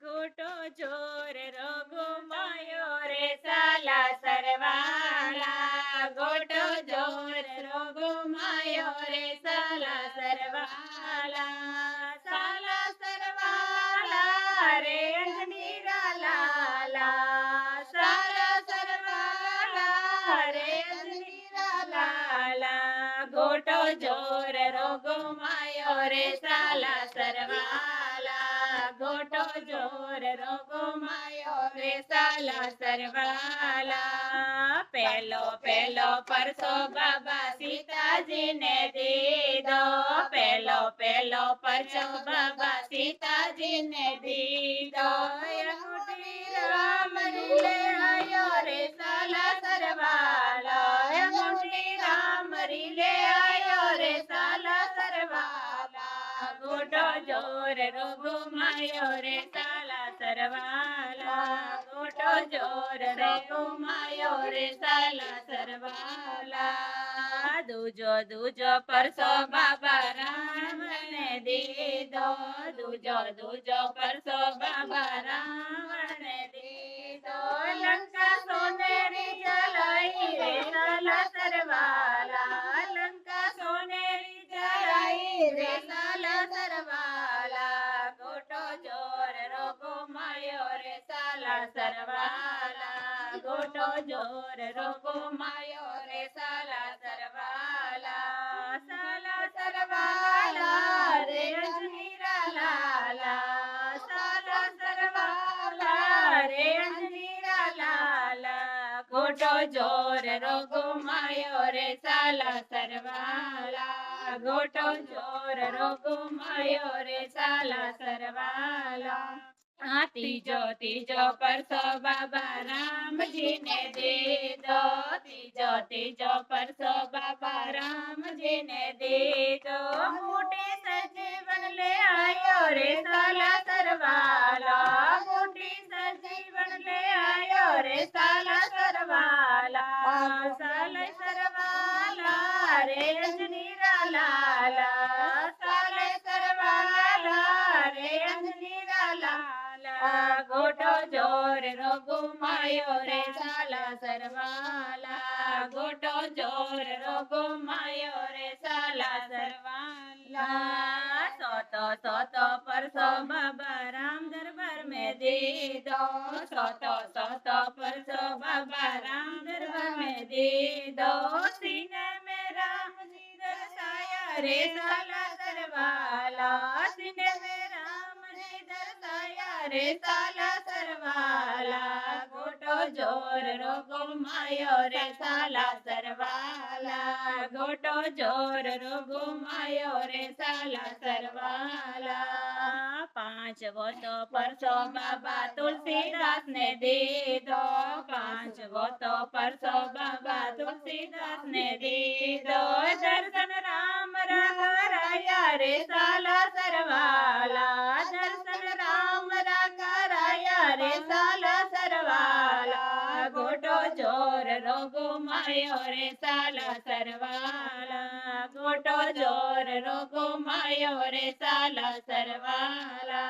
गोटो जोर रोगुमायो रे साला सरवाला गोटो जोर रोगुमायो रे साला सरवाला रे अंजनीरा लाला साला सरवाला रे अंजनीरा लाला गोटो जोर रोगुमायो रे साला सरवाला गोटो जोर रोगुमायो रे साला सरवाला पेलो पेलो परसो बाबा सीताजी ने दीदो पेलो पेलो परसो बाबा सीताजी ने दीदो राम रीले आयो रे साला सरवाला राम रीले आयो रे साला सरवाला गोटो जोर रोगुमायो रे साला सरवाला गोटो जोर रोगुमायो रे साला सरवाला दूजो दूजो परसो बाबा राम ने दीदो दूजो दूजो परसो बाबा राम ने दीदो लंका सोनेरी जलाई रे साला सरवाला लंका सोनेरी जलाई रे साला सरवाला गोटो जोर रोगुमायो रे साला सरवाला गोटो जोर रोगुमायो रे साला सरवाला रे अंजनीरा लाला साला सरवाला रे अंजनीरा लाला गोटो जोर रोगुमायो रे साला सरवाला गोटो जोर रोगुमायो रे साला सरवाला तीजो तीजो परसो बाबा राम जी ने दीदो तीजो तीजो परसो बाबा राम जी ने दीदो मोटे सजीवन ले आयो रे साला सरवाला मोटी सजीवन ले आयो रे साला सरवाला साला सरवाला रे अंजनीरा लाला साला सरवाला रे अंजनीरा लाला गोटो जोर रोगुमायो रे साला सरवाला गोटो जोर रोगुमायो रे साला सरवाला सोतो सोतो परसो बाबा राम दरबार में दीदो सोतो सोतो परसो बाबा राम दरबार में दीदो सीने में राम जी दर्शाया रे साला सरवाला सीने में राम जी दर्शाया रे साला सरवाला गोटो जोर रोगुमायो रे साला सरवाला गोटो जोर रोगुमायो रे साला सरवाला पांच वो तो परसो बाबा तुलसीदास ने दीदो पांच वो तो परसो बाबा तुलसीदास ने दीदो दर्शन राम कराया रे साला सरवाला दर्शन राम कराया रे साला सरवाला गोटो जोर रोगुमायो रे साला सरवाला गोटो जोर रोगुमायो रे साला सरवाला